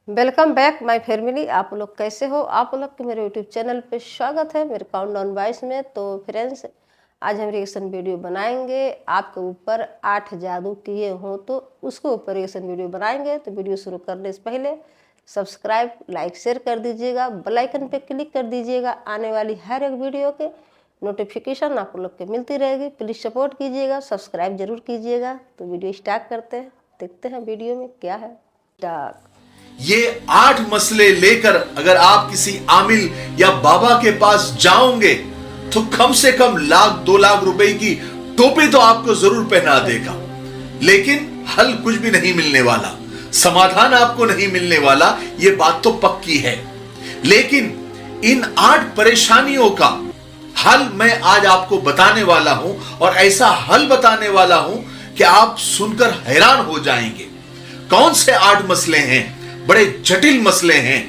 Welcome back my family. आप लोग कैसे हो? आप लोग के मेरे यूट्यूब चैनल पे स्वागत है मेरे काउंटडाउन वॉइस में। तो फ्रेंड्स, आज हम रिएक्शन वीडियो बनाएंगे। आपके ऊपर 8 जादू किए हों तो उसके ऊपर रिएक्शन वीडियो बनाएंगे। तो वीडियो शुरू करने से पहले सब्सक्राइब, लाइक, शेयर कर दीजिएगा। बेल आइकन पे क्लिक कर दीजिएगा। आने वाली हर एक वीडियो के नोटिफिकेशन आप लोग के मिलती रहेगी। प्लीज़ सपोर्ट कीजिएगा, सब्सक्राइब जरूर कीजिएगा। तो वीडियो स्टार्ट करते हैं, देखते हैं वीडियो में क्या है। स्टार्ट। ये 8 मसले लेकर अगर आप किसी आमिल या बाबा के पास जाओगे तो कम से कम 1-2 लाख रुपए की टोपी तो आपको जरूर पहना देगा, लेकिन हल कुछ भी नहीं मिलने वाला, समाधान आपको नहीं मिलने वाला, ये बात तो पक्की है। लेकिन इन 8 परेशानियों का हल मैं आज आपको बताने वाला हूं, और ऐसा हल बताने वाला हूं कि आप सुनकर हैरान हो जाएंगे। कौन से 8 मसले हैं? बड़े जटिल मसले हैं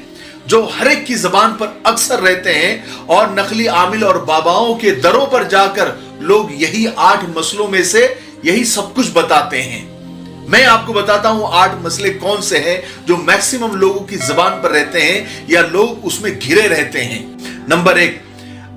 जो हर एक की जबान पर अक्सर रहते हैं, और नकली आमिल और बाबाओं के दरों पर जाकर लोग यही 8 मसलों में से यही सब कुछ बताते हैं। मैं आपको बताता हूं 8 मसले कौन से हैं जो मैक्सिमम लोगों की जबान पर रहते हैं या लोग उसमें घिरे रहते हैं। नंबर 1,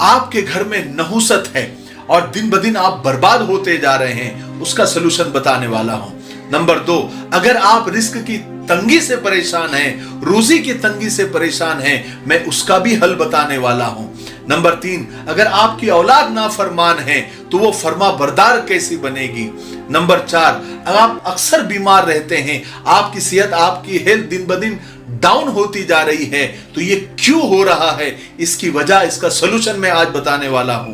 आपके घर में नहुसत है और दिन ब दिन आप बर्बाद होते जा रहे हैं, उसका सलूशन बताने वाला हूं। नंबर 2, अगर आप रिस्क की तंगी से परेशान हैं, रोजी की तंगी से परेशान हैं, मैं उसका भी हल बताने वाला हूं। नंबर 3, अगर आपकी औलाद नाफरमान है तो वो फर्मा बरदार कैसी बनेगी। नंबर 4, अगर आप अक्सर बीमार रहते हैं, आपकी सेहत, आपकी हेल्थ दिन ब दिन डाउन होती जा रही है, तो ये क्यों हो रहा है, इसकी वजह, इसका सलूशन मैं आज बताने वाला हूं।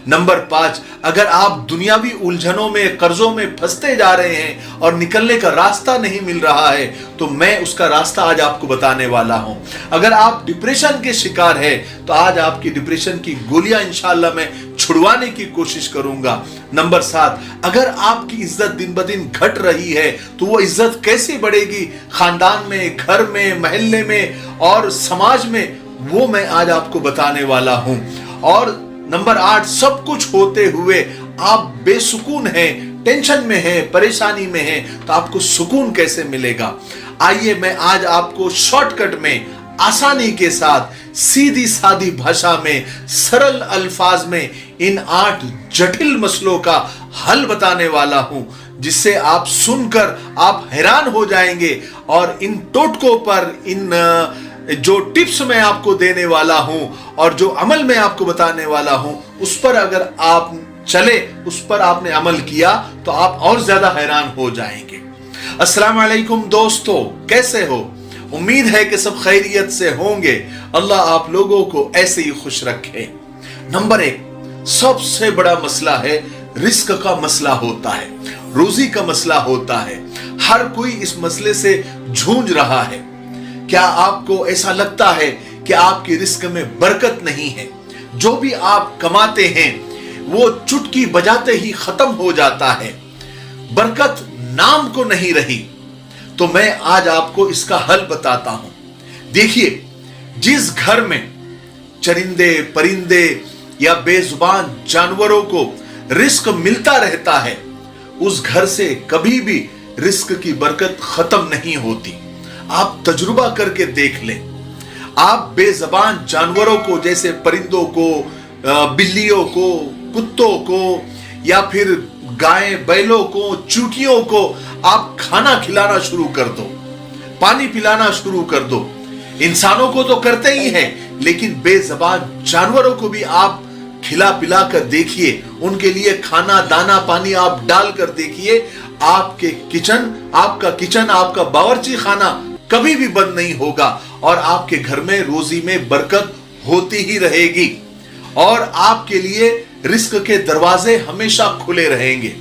नंबर 5, अगर आप दुनियावी उलझनों में, कर्जों में फंसते जा रहे हैं और निकलने का रास्ता नहीं मिल रहा है, तो मैं उसका रास्ता आज आपको बताने वाला हूं। अगर आप डिप्रेशन के शिकार है तो आज आपकी डिप्रेशन की गोलियां इंशाअल्लाह मैं छुड़वाने की कोशिश करूंगा। नंबर 7, अगर आपकी इज्जत दिन ब दिन घट रही है तो वो इज्जत कैसे बढ़ेगी खानदान में, घर में, मोहल्ले में और समाज में, वो मैं आज आपको बताने वाला हूं। और नंबर 8, सब कुछ होते हुए आप बेसुकून हैं, टेंशन में हैं, परेशानी में हैं, तो आपको सुकून कैसे मिलेगा। आइए मैं आज आपको शॉर्टकट में, आसानी के साथ, सीधी सादी भाषा में, सरल अल्फाज में इन 8 जटिल मसलों का हल बताने वाला हूं, जिससे आप सुनकर आप हैरान हो जाएंगे। और इन टोटकों पर, इन जो टिप्स मैं आपको देने वाला हूं और जो अमल मैं आपको बताने वाला हूं, उस पर अगर आप चले, उस पर आपने अमल किया तो आप और ज्यादा हैरान हो जाएंगे। अस्सलाम वालेकुम दोस्तों, कैसे हो? उम्मीद है कि सब खैरियत से होंगे। अल्लाह आप लोगों को ऐसे ही खुश रखे। नंबर 1, सबसे बड़ा मसला है, रिस्क का मसला होता है, रोजी का मसला होता है। हर कोई इस मसले से जूझ रहा है। क्या आपको ऐसा लगता है कि आपकी रिस्क में बरकत नहीं है? जो भी आप कमाते हैं वो चुटकी बजाते ही खत्म हो जाता है, बरकत नाम को नहीं रही। तो मैं आज आपको इसका हल बताता हूं। देखिए, जिस घर में चरिंदे, परिंदे या बेजुबान जानवरों को रिस्क मिलता रहता है, उस घर से कभी भी रिस्क की बरकत खत्म नहीं होती। आप तजुर्बा करके देख लें। आप बेजुबान जानवरों को, जैसे परिंदों को, बिल्लियों को, कुत्तों को, या फिर गाय, बैलों को, चूटियों को आप खाना खिलाना शुरू कर दो, पानी पिलाना शुरू कर दो। इंसानों को तो करते ही हैं, लेकिन बेजुबान जानवरों को भी आप खिला पिला कर देखिए, उनके लिए खाना, दाना, पानी आप डाल कर देखिए। आपके किचन, आपका बावर्ची खाना कभी भी बंद नहीं होगा और आपके घर में रोजी में बरकत होती ही रहेगी, और आपके लिए रिस्क के दरवाजे हमेशा खुले रहेंगे।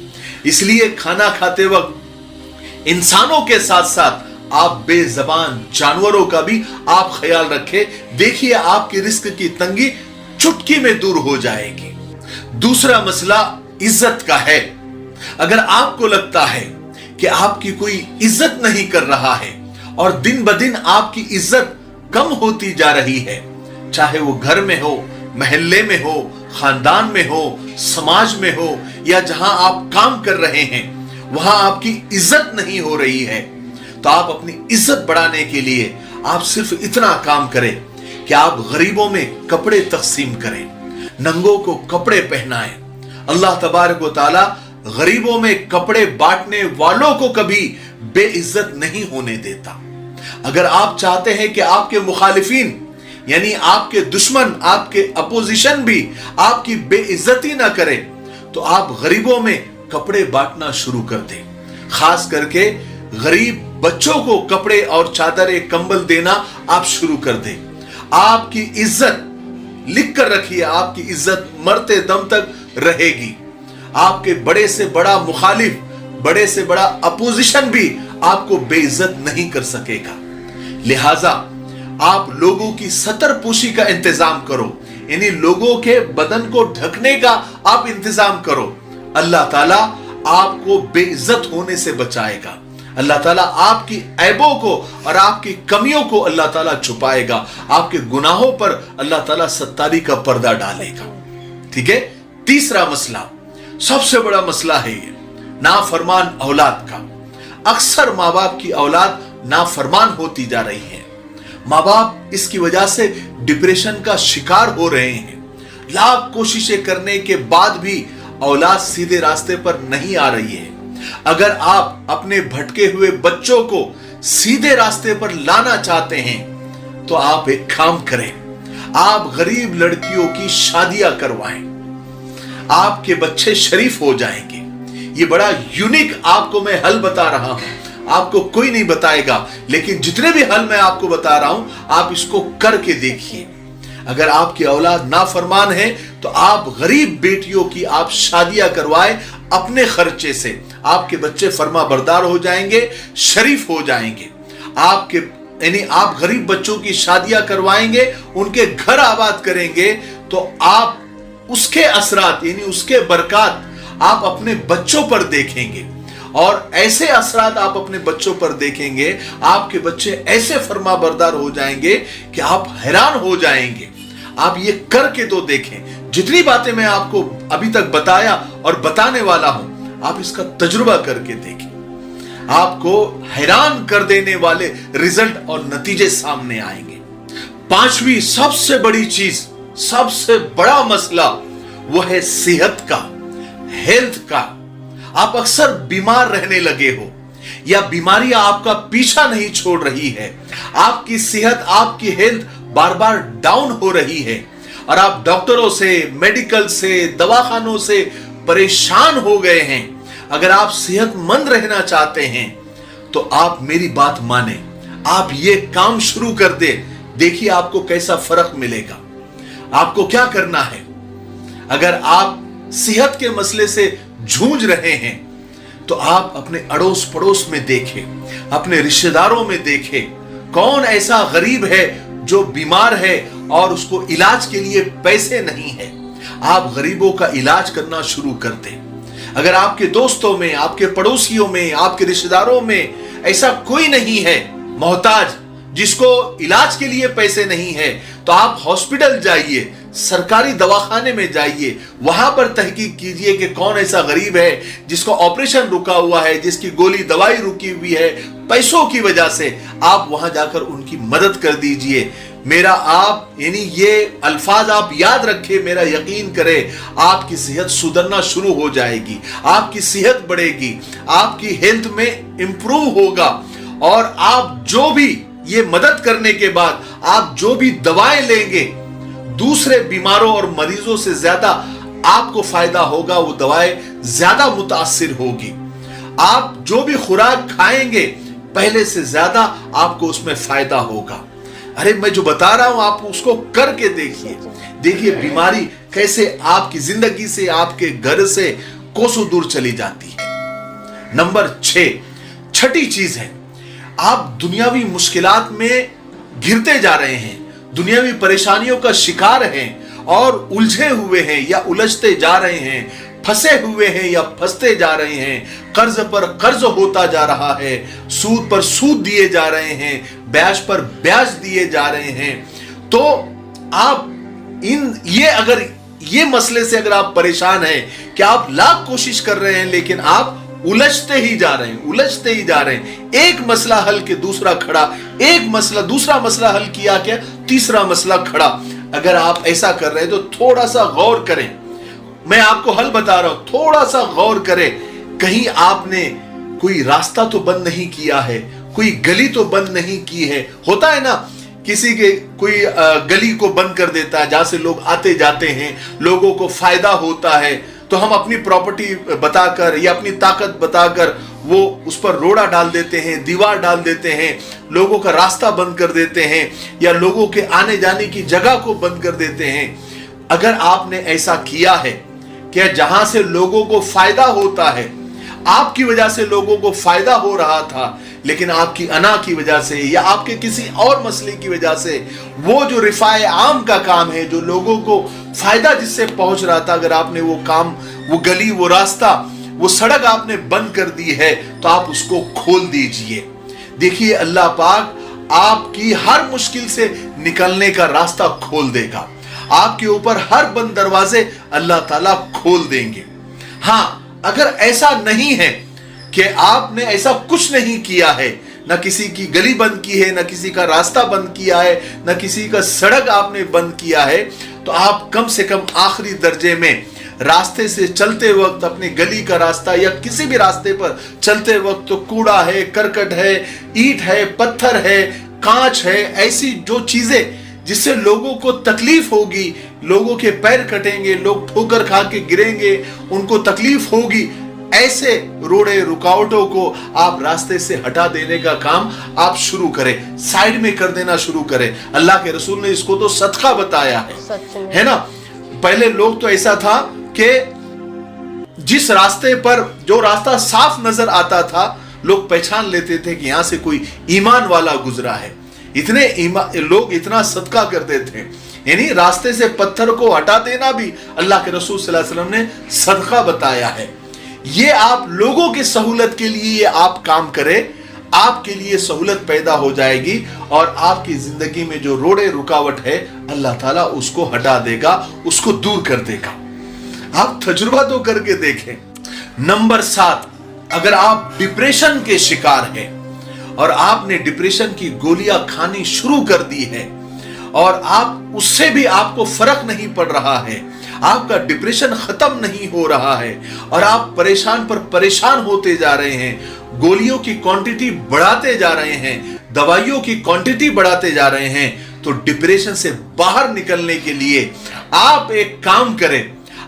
इसलिए खाना खाते वक्त इंसानों के साथ साथ आप बेजुबान जानवरों का भी आप ख्याल रखें। देखिए, आपकी रिस्क की तंगी चुटकी में दूर हो जाएगी। दूसरा मसला इज्जत का है। अगर आपको लगता है कि आपकी कोई इज्जत नहीं कर रहा है और दिन ब दिन आपकी इज्जत कम होती जा रही है, चाहे वो घर में हो, मोहल्ले में हो, खानदान में हो, समाज में हो, या जहां आप काम कर रहे हैं वहां आपकी इज्जत नहीं हो रही है, तो आप अपनी इज्जत बढ़ाने के लिए आप सिर्फ इतना काम करें कि आप गरीबों में कपड़े तकसीम करें, नंगों को कपड़े पहनाएं। अल्लाह तबारक व तआला गरीबों में कपड़े बांटने वालों को कभी बेइज्जत नहीं होने देता। अगर आप चाहते हैं कि आपके मुखालिफिन यानी आपके दुश्मन, आपके अपोजिशन भी आपकी बेइज्जती ना करें, तो आप गरीबों में कपड़े बांटना शुरू कर दें। खास करके गरीब बच्चों को कपड़े और चादर कंबल देना आप शुरू कर दें। आपकी इज्जत लिख कर रखिए, आपकी इज्जत मरते दम तक रहेगी। आपके बड़े से बड़ा मुखालिफ, बड़े से बड़ा अपोजिशन भी आपको बेइज्जत नहीं कर सकेगा। लिहाजा आप लोगों की सतरपोशी का इंतजाम करो, यानी लोगों के बदन को ढकने का आप इंतजाम करो। अल्लाह ताला आपको बेइज्जत होने से बचाएगा। अल्लाह ताला आपकी ऐबों को और आपकी कमियों को अल्लाह ताला छुपाएगा। आपके गुनाहों पर अल्लाह ताला सत्तारी का पर्दा डालेगा। ठीक है। तीसरा मसला, सबसे बड़ा मसला है ये नाफरमान औलाद का। अक्सर माँ बाप की औलाद नाफरमान होती जा रही है। माँ बाप इसकी वजह से डिप्रेशन का शिकार हो रहे हैं। लाख कोशिशें करने के बाद भी औलाद सीधे रास्ते पर नहीं आ रही है। अगर आप अपने भटके हुए बच्चों को सीधे रास्ते पर लाना चाहते हैं तो आप एक काम करें, आप गरीब लड़कियों की शादियां करवाएं, आपके बच्चे शरीफ हो जाएंगे। ये बड़ा यूनिक आपको मैं हल बता रहा हूं, आपको कोई नहीं बताएगा, लेकिन जितने भी हल मैं आपको बता रहा हूं आप इसको करके देखिए। अगर आपकी औलाद नाफरमान है तो आप गरीब बेटियों की आप शादियां करवाएं अपने खर्चे से। आपके बच्चे फर्मा बरदार हो जाएंगे, शरीफ हो जाएंगे। आपके यानी आप गरीब बच्चों की शादियां करवाएंगे, उनके घर आबाद करेंगे, तो आप उसके असरात यानी उसके बरकत आप अपने बच्चों पर देखेंगे। और ऐसे असरात आप अपने बच्चों पर देखेंगे, आपके बच्चे ऐसे फर्मा बरदार हो जाएंगे कि आप हैरान हो जाएंगे। आप ये करके तो देखें। जितनी बातें मैं आपको अभी तक बताया और बताने वाला हूं, आप इसका तजुर्बा करके देखें। आपको हैरान कर देने वाले रिजल्ट और नतीजे सामने आएंगे। पांचवी सबसे बड़ी चीज, सबसे बड़ा मसला वो है सेहत का, हेल्थ का। आप अक्सर बीमार रहने लगे हो या बीमारियां आपका पीछा नहीं छोड़ रही है। आपकी सेहत, आपकी हेल्थ बार बार डाउन हो रही है और आप डॉक्टरों से, मेडिकल से, दवाखानों से परेशान हो गए हैं। अगर आप सेहतमंद रहना चाहते हैं तो आप मेरी बात माने, आप ये काम शुरू कर दे। देखिए आपको कैसा फर्क मिलेगा। आपको क्या करना है, अगर आप सेहत के मसले से जूझ रहे हैं तो आप अपने अड़ोस पड़ोस में देखें, अपने रिश्तेदारों में देखें, कौन ऐसा गरीब है जो बीमार है और उसको इलाज के लिए पैसे नहीं है। आप गरीबों का इलाज करना शुरू कर दें। अगर आपके दोस्तों में, आपके पड़ोसियों में, आपके रिश्तेदारों में ऐसा कोई नहीं है मोहताज जिसको इलाज के लिए पैसे नहीं है, तो आप हॉस्पिटल जाइए, सरकारी दवाखाने में जाइए, वहां पर तहकीक कीजिए कि कौन ऐसा गरीब है जिसको ऑपरेशन रुका हुआ है, जिसकी गोली दवाई रुकी हुई है पैसों की वजह से। आप वहां जाकर उनकी मदद कर दीजिए। मेरा आप यानी ये अल्फाज आप याद रखें, मेरा यकीन करें, आपकी सेहत सुधरना शुरू हो जाएगी, आपकी सेहत बढ़ेगी, आपकी हेल्थ में इंप्रूव होगा। और आप जो भी ये मदद करने के बाद आप जो भी दवाएं लेंगे, दूसरे बीमारों और मरीजों से ज्यादा आपको फायदा होगा, वो दवाएं ज्यादा मुतासिर होगी। आप जो भी खुराक खाएंगे पहले से ज्यादा आपको उसमें फायदा होगा। अरे मैं जो बता रहा हूं आप उसको करके देखिए। देखिए बीमारी कैसे आपकी जिंदगी से, आपके घर से कोसों दूर चली जाती है। नंबर 6, छठी चीज है, आप दुनियावी मुश्किलात में घिरते जा रहे हैं, दुनियावी परेशानियों का शिकार हैं और उलझे हुए हैं या उलझते जा रहे हैं, फंसे हुए हैं या फंसते जा रहे हैं, कर्ज पर कर्ज होता जा रहा है, सूद पर सूद दिए जा रहे हैं, ब्याज पर ब्याज दिए जा रहे हैं। तो आप अगर ये मसले से अगर आप परेशान हैं कि आप लाख कोशिश कर रहे हैं लेकिन आप उलझते ही जा रहे हैं, उलझते ही जा रहे हैं, एक मसला हल के दूसरा खड़ा एक मसला, दूसरा मसला हल किया क्या, तीसरा मसला खड़ा। अगर आप ऐसा कर रहे हैं तो थोड़ा सा गौर करें, मैं आपको हल बता रहा हूं, थोड़ा सा गौर करें, कहीं आपने कोई रास्ता तो बंद नहीं किया है, कोई गली तो बंद नहीं की है। होता है ना, किसी के कोई गली को बंद कर देता है जहां से लोग आते जाते हैं, लोगों को फायदा होता है, तो हम अपनी प्रॉपर्टी बताकर या अपनी ताकत बताकर वो उस पर रोड़ा डाल देते हैं, दीवार डाल देते हैं, लोगों का रास्ता बंद कर देते हैं, या लोगों के आने जाने की जगह को बंद कर देते हैं। अगर आपने ऐसा किया है कि जहां से लोगों को फायदा होता है, आपकी वजह से लोगों को फायदा हो रहा था, लेकिन आपकी अना की वजह से या आपके किसी और मसले की वजह से वो जो रिफाए आम का काम है, जो लोगों को फायदा जिससे पहुंच रहा था, अगर आपने वो काम, वो गली, वो रास्ता, वो सड़क आपने बंद कर दी है, तो आप उसको खोल दीजिए। देखिए अल्लाह पाक आपकी हर मुश्किल से निकलने का रास्ता खोल देगा, आपके ऊपर हर बंद दरवाजे अल्लाह ताला खोल देंगे। हाँ, अगर ऐसा नहीं है कि आपने ऐसा कुछ नहीं किया है, ना किसी की गली बंद की है, ना किसी का रास्ता बंद किया है, ना किसी का सड़क आपने बंद किया है, तो आप कम से कम आखिरी दर्जे में रास्ते से चलते वक्त, अपनी गली का रास्ता या किसी भी रास्ते पर चलते वक्त, तो कूड़ा है, करकट है, ईंट है, पत्थर है, कांच है, ऐसी जो चीजें जिससे लोगों को तकलीफ होगी, लोगों के पैर कटेंगे, लोग ठोकर खा के गिरेंगे, उनको तकलीफ होगी, ऐसे रोड़े रुकावटों को आप रास्ते से हटा देने का काम आप शुरू करें, साइड में कर देना शुरू करें। अल्लाह के रसूल ने इसको तो सदका बताया है ना। पहले लोग तो ऐसा था कि जिस रास्ते पर, जो रास्ता साफ नजर आता था, लोग पहचान लेते थे कि यहां से कोई ईमान वाला गुजरा है। इतने लोग इतना सदका करते थे, यानी रास्ते से पत्थर को हटा देना भी अल्लाह के रसूल सल्लल्लाहु अलैहि वसल्लम ने सदका बताया है। ये आप लोगों की सहूलत के लिए ये आप काम करें, आपके लिए सहूलत पैदा हो जाएगी और आपकी जिंदगी में जो रोड़े रुकावट है अल्लाह ताला उसको हटा देगा, उसको दूर कर देगा। आप तजुर्बा तो करके देखें। नंबर 7, अगर आप डिप्रेशन के शिकार हैं और आपने डिप्रेशन की गोलियां खानी शुरू कर दी है और आप उससे भी आपको फर्क नहीं पड़ रहा है, आपका डिप्रेशन खत्म नहीं हो रहा है और आप परेशान पर परेशान होते जा रहे हैं, गोलियों की क्वांटिटी बढ़ाते जा रहे हैं, दवाइयों की क्वांटिटी बढ़ाते जा रहे हैं, तो डिप्रेशन से बाहर निकलने के लिए आप एक काम करें,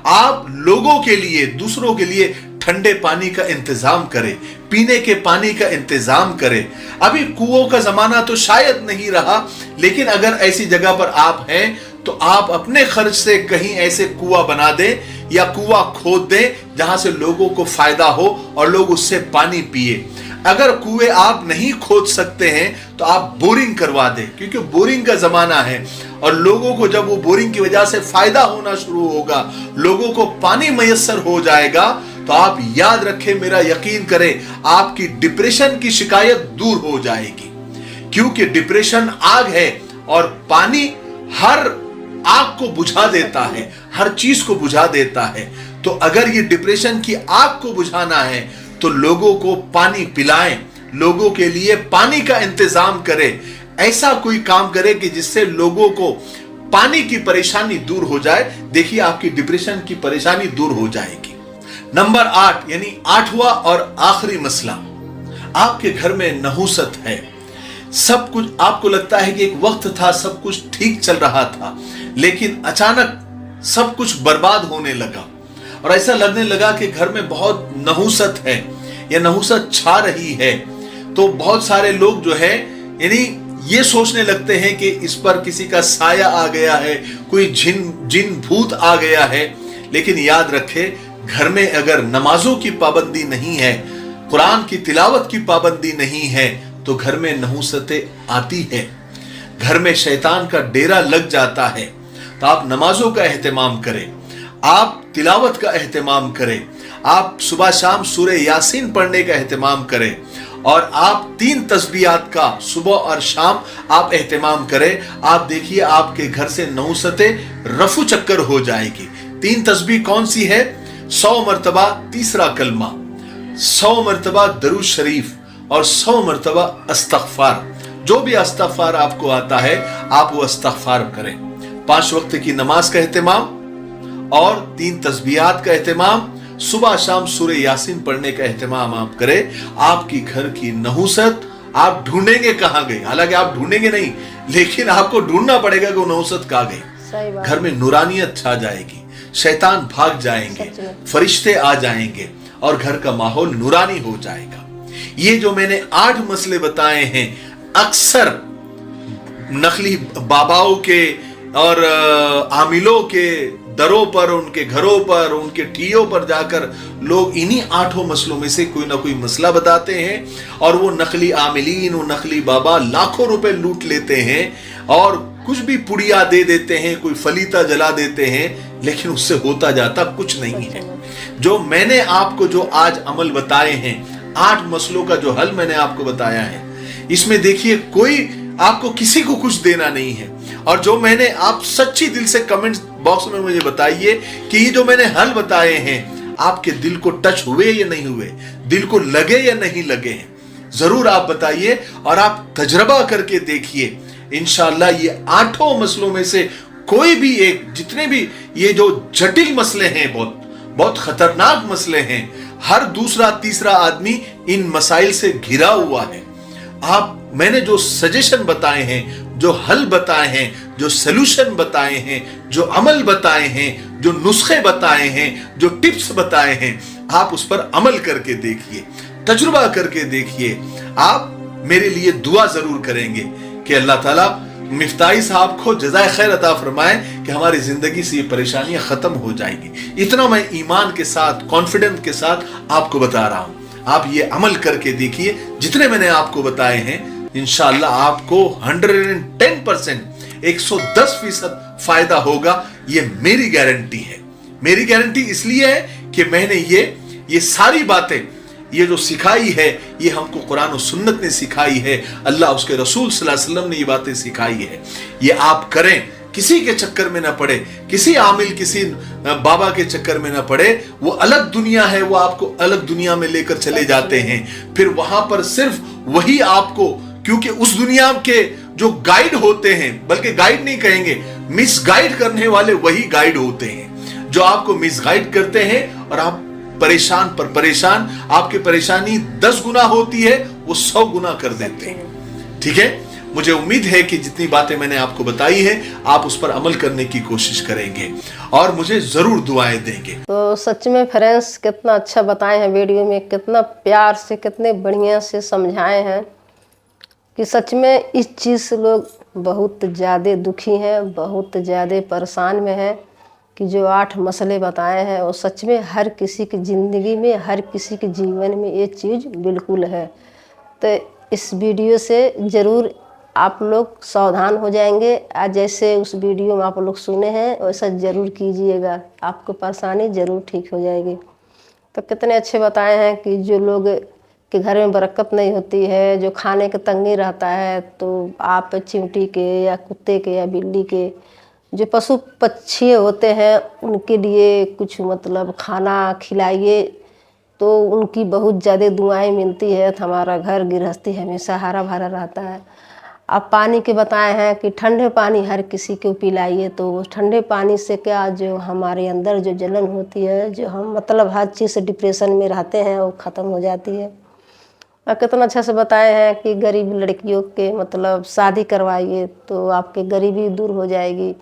आप लोगों के लिए, दूसरों के लिए ठंडे पानी का इंतजाम करें, पीने के पानी का इंतजाम करें। अभी कुओं का जमाना तो शायद नहीं रहा, लेकिन अगर ऐसी जगह पर आप हैं तो आप अपने खर्च से कहीं ऐसे कुआं बना दें या कुआं खोद दें जहां से लोगों को फायदा हो और लोग उससे पानी पिए। अगर कुएं आप नहीं खोद सकते हैं तो आप बोरिंग करवा दें, क्योंकि बोरिंग का जमाना है और लोगों को जब वो बोरिंग की वजह से फायदा होना शुरू होगा, लोगों को पानी मयस्सर हो जाएगा, तो आप याद रखें, मेरा यकीन करें, आपकी डिप्रेशन की शिकायत दूर हो जाएगी। क्योंकि डिप्रेशन आग है और पानी हर आग को बुझा देता है, हर चीज को बुझा देता है। तो अगर ये डिप्रेशन की आग को बुझाना है तो लोगों को पानी पिलाएं, लोगों के लिए पानी का इंतजाम करें, ऐसा कोई काम करें कि जिससे लोगों को पानी की परेशानी दूर हो जाए। देखिए आपकी डिप्रेशन की परेशानी दूर हो जाएगी। नंबर 8 यानी 8वां और आखिरी मसला, आपके घर में नहुसत है। सब कुछ आपको लगता है कि एक वक्त था सब कुछ ठीक चल रहा था, लेकिन अचानक सब कुछ बर्बाद होने लगा और ऐसा लगने लगा कि घर में बहुत नहुसत है या नहुसत छा रही है। तो बहुत सारे लोग जो है यानी ये सोचने लगते हैं कि इस पर किसी का साया आ गया है, कोई जिन भूत आ गया है। लेकिन याद रखें, घर में अगर नमाजों की पाबंदी नहीं है, कुरान की तिलावत की पाबंदी नहीं है, तो घर में नहुसतें आती है, घर में शैतान का डेरा लग जाता है। तो आप नमाजों का एहतमाम करें, आप तिलावत का एहतमाम करें, आप सुबह शाम सूरह यासीन पढ़ने का एहतमाम करें और आप 3 तस्बीहात का सुबह और शाम आप एहतमाम करें। आप देखिए आपके घर से नहुसतें रफू चक्कर हो जाएगी। 3 तस्बीह कौन सी है? 100 मरतबा तीसरा कलमा, 100 मरतबा दरूद शरीफ और 100 मरतबा अस्तगफार। जो भी इस्तिग़फ़ार आपको आता है आप वो इस्तिग़फ़ार करें। 5 वक्त की नमाज का एहतमाम और 3 तस्बीहात का एहतमाम, सुबह शाम सूरह यासीन पढ़ने का एहतमाम आप करें। आपकी घर की नहुसत आप ढूंढेंगे कहां गई, हालांकि आप ढूंढेंगे नहीं, लेकिन आपको ढूंढना पड़ेगा कि वो नहुसत कहां गई। घर में नूरानियत छा जाएगी, शैतान भाग जाएंगे, फरिश्ते आ जाएंगे और घर का माहौल नूरानी हो जाएगा। ये जो मैंने 8 मसले बताए हैं, अक्सर नकली बाबाओं के और आमिलों के दरों पर, उनके घरों पर, उनके ठियों पर जाकर लोग इन्हीं 8 मसलों में से कोई ना कोई मसला बताते हैं और वो नकली आमिलीन, वो नकली बाबा लाखों रुपए लूट लेते हैं और कुछ भी पुड़िया दे देते हैं, कोई फलीता जला देते हैं, लेकिन उससे होता जाता कुछ नहीं है। जो मैंने आपको जो आज अमल बताए हैं, 8 मसलों का जो हल मैंने आपको बताया है, इसमें देखिए कोई आपको किसी को कुछ देना नहीं है। और जो मैंने, आप सच्ची दिल से कमेंट बॉक्स में मुझे बताइए कि ये जो मैंने हल बताए हैं आपके दिल को टच हुए या नहीं हुए, दिल को लगे या नहीं लगे हैं, जरूर आप बताइए और आप तजर्बा करके देखिए। इंशाअल्लाह ये 8 मसलों में से कोई भी एक, जितने भी ये जो जटिल मसले हैं, बहुत खतरनाक मसले हैं, हर दूसरा तीसरा आदमी इन मसाइल से घिरा हुआ है। मैंने जो सजेशन बताए हैं, जो हल बताए हैं, जो सलूशन बताए हैं, जो अमल बताए हैं, जो नुस्खे बताए हैं, जो टिप्स बताए हैं, आप उस पर अमल करके देखिए, तजुर्बा करके देखिए। आप मेरे लिए दुआ जरूर करेंगे कि अल्लाह ताला मिफ्ताही साहब को जज़ाए खैर अता फरमाए कि हमारी जिंदगी से ये परेशानियां खत्म हो जाएंगी। इतना मैं ईमान के साथ, कॉन्फिडेंस के साथ आपको बता रहा हूं। आप ये अमल करके देखिए, जितने मैंने आपको बताए हैं, इंशाअल्लाह आपको 110%, 110% फायदा होगा। ये मेरी गारंटी है। मेरी गारंटी इसलिए है कि मैंने ये सारी बातें, ये जो सिखाई है, ये हमको कुरान और सुन्नत ने सिखाई है, अल्लाह उसके रसूल सल्लल्लाहु अलैहि वसल्लम ने ये बातें सिखाई है। ये आप करें, किसी के चक्कर में ना पड़े, किसी आमिल, किसी बाबा के चक्कर में ना पड़े। वो अलग दुनिया है, वो आपको अलग दुनिया में लेकर चले जाते हैं। फिर वहां पर सिर्फ वही आपको, क्योंकि उस दुनिया के जो गाइड होते हैं, बल्कि गाइड नहीं कहेंगे, मिस गाइड करने वाले वही गाइड होते हैं, जो आपको मिस गाइड करते हैं और आप परेशान पर परेशान, आपकी परेशानी 10 गुना होती है, वो 100 गुना कर देते हैं। ठीक है, मुझे उम्मीद है कि जितनी बातें मैंने आपको बताई है, आप उस पर अमल करने की कोशिश करेंगे और मुझे जरूर दुआएं देंगे। तो सच में फ्रेंड्स, कितना अच्छा बताए हैं वीडियो में, कितना प्यार से, कितने बढ़िया से समझाए हैं कि सच में इस चीज़ से लोग बहुत ज़्यादा दुखी हैं, बहुत ज़्यादा परेशान में हैं कि जो 8 मसले बताए हैं वो सच में हर किसी की ज़िंदगी में, हर किसी के जीवन में ये चीज़ बिल्कुल है। तो इस वीडियो से ज़रूर आप लोग सावधान हो जाएंगे। आज जैसे उस वीडियो में आप लोग सुने हैं वैसा ज़रूर कीजिएगा, आपको परेशानी ज़रूर ठीक हो जाएगी। तो कितने अच्छे बताए हैं कि जो लोग के घर में बरकत नहीं होती है, जो खाने का तंगी रहता है, तो आप चींटी के या कुत्ते के या बिल्ली के, जो पशु पक्षी होते हैं, उनके लिए कुछ मतलब खाना खिलाइए, तो उनकी बहुत ज़्यादा दुआएं मिलती है। तो हमारा घर गृहस्थी हमेशा हरा भरा रहता है। आप पानी के बताए हैं कि ठंडे पानी हर किसी को पिलाइए, तो ठंडे पानी से क्या, जो हमारे अंदर जो जलन होती है, जो हम मतलब हर चीज़ से डिप्रेशन में रहते हैं, वो ख़त्म हो जाती है। और कितना अच्छा से बताए हैं कि गरीब लड़कियों के मतलब शादी करवाइए, तो आपके गरीबी दूर हो जाएगी।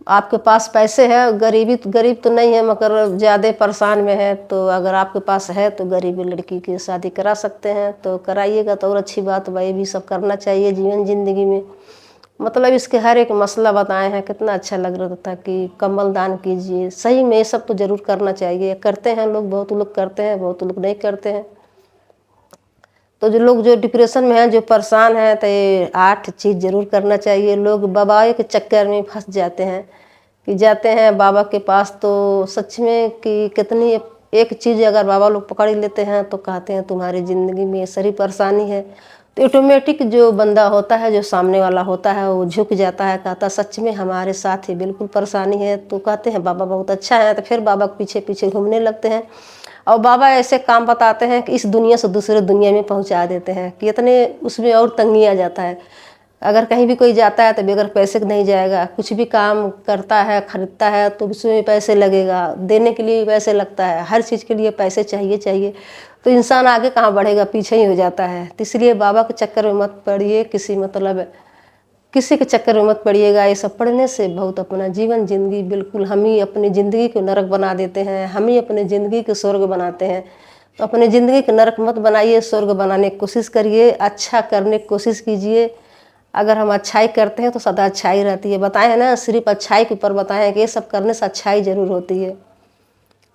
आपके पास पैसे है, गरीब तो नहीं है मगर ज़्यादा परेशान में है, तो अगर आपके पास है तो गरीबी लड़की की शादी करा सकते हैं, तो कराइएगा तो और अच्छी बात। भाई भी सब करना चाहिए जीवन ज़िंदगी में। मतलब इसके हर एक मसला बताए हैं, कितना अच्छा लग रहा था कि कम्बल दान कीजिए। सही में ये सब तो ज़रूर करना चाहिए। करते हैं लोग, बहुत लोग करते हैं, बहुत लोग नहीं करते हैं। तो जो लोग जो डिप्रेशन में हैं, जो परेशान हैं, तो ये 8 चीज़ ज़रूर करना चाहिए। लोग बाबा के चक्कर में फंस जाते हैं कि जाते हैं बाबा के पास, तो सच में कि कितनी एक चीज़ अगर बाबा लोग पकड़ लेते हैं तो कहते हैं तुम्हारी ज़िंदगी में ये सारी परेशानी है। तो ऑटोमेटिक जो बंदा होता है, जो सामने वाला होता है, वो झुक जाता है, कहता सच में हमारे साथ ही बिल्कुल परेशानी है। तो कहते हैं बाबा बहुत अच्छा है, तो फिर बाबा के पीछे पीछे घूमने लगते हैं। और बाबा ऐसे काम बताते हैं कि इस दुनिया से दूसरे दुनिया में पहुंचा देते हैं कि इतने उसमें और तंगी आ जाता है। अगर कहीं भी कोई जाता है तो बगैर पैसे के नहीं जाएगा, कुछ भी काम करता है खरीदता है तो उसमें पैसे लगेगा, देने के लिए भी पैसे लगता है, हर चीज़ के लिए पैसे चाहिए। तो इंसान आगे कहाँ बढ़ेगा, पीछे ही हो जाता है। तो इसलिए बाबा के चक्कर में मत पड़िए, किसी के चक्कर में मत पड़िएगा। ये सब पढ़ने से बहुत अपना जीवन जिंदगी बिल्कुल हम ही अपनी ज़िंदगी को नरक बना देते हैं, हम ही अपनी ज़िंदगी को स्वर्ग बनाते हैं। तो अपनी ज़िंदगी को नरक मत बनाइए, स्वर्ग बनाने की कोशिश करिए, अच्छा करने की कोशिश कीजिए। अगर हम अच्छाई करते हैं तो सदा अच्छाई रहती है। बताए हैं ना, सिर्फ अच्छाई के ऊपर बताए हैं कि ये सब करने से अच्छाई ज़रूर होती है।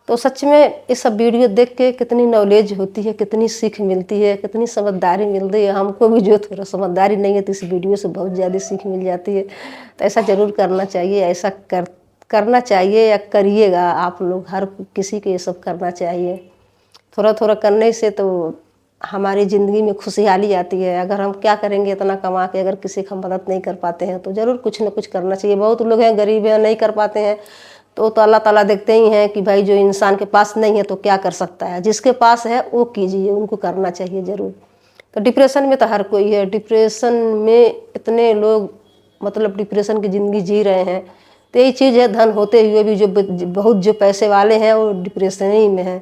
तो सच में ये सब वीडियो देख के कितनी नॉलेज होती है, कितनी सीख मिलती है, कितनी समझदारी मिलती है। हमको भी जो थोड़ा समझदारी नहीं है तो इस वीडियो से बहुत ज़्यादा सीख मिल जाती है। तो ऐसा ज़रूर करना चाहिए, ऐसा करना चाहिए या करिएगा आप लोग, हर किसी को ये सब करना चाहिए। थोड़ा थोड़ा करने से तो हमारी ज़िंदगी में खुशहाली आती है। अगर हम क्या करेंगे इतना कमा के, अगर किसी की हम मदद नहीं कर पाते हैं तो ज़रूर कुछ ना कुछ करना चाहिए। बहुत लोग हैं गरीब हैं, नहीं कर पाते हैं, तो अल्लाह ताला देखते ही हैं कि भाई जो इंसान के पास नहीं है तो क्या कर सकता है। जिसके पास है वो कीजिए, उनको करना चाहिए ज़रूर। तो डिप्रेशन में तो हर कोई है, डिप्रेशन में इतने लोग मतलब डिप्रेशन की ज़िंदगी जी रहे हैं। तो यही चीज़ है, धन होते हुए भी जो पैसे वाले हैं वो डिप्रेशन ही में है।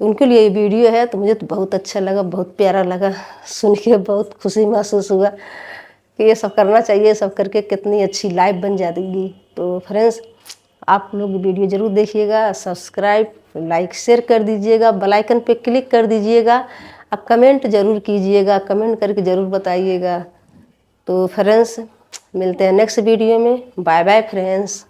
तो उनके लिए ये वीडियो है। तो मुझे तो बहुत अच्छा लगा, बहुत प्यारा लगा, सुन के बहुत खुशी महसूस हुआ कि ये सब करना चाहिए। सब करके कितनी अच्छी लाइफ बन जाएगी। तो फ्रेंड्स, आप लोग वीडियो ज़रूर देखिएगा, सब्सक्राइब लाइक शेयर कर दीजिएगा, बेल आइकन पे क्लिक कर दीजिएगा और कमेंट ज़रूर कीजिएगा, कमेंट करके ज़रूर बताइएगा। तो फ्रेंड्स, मिलते हैं नेक्स्ट वीडियो में। Bye bye friends.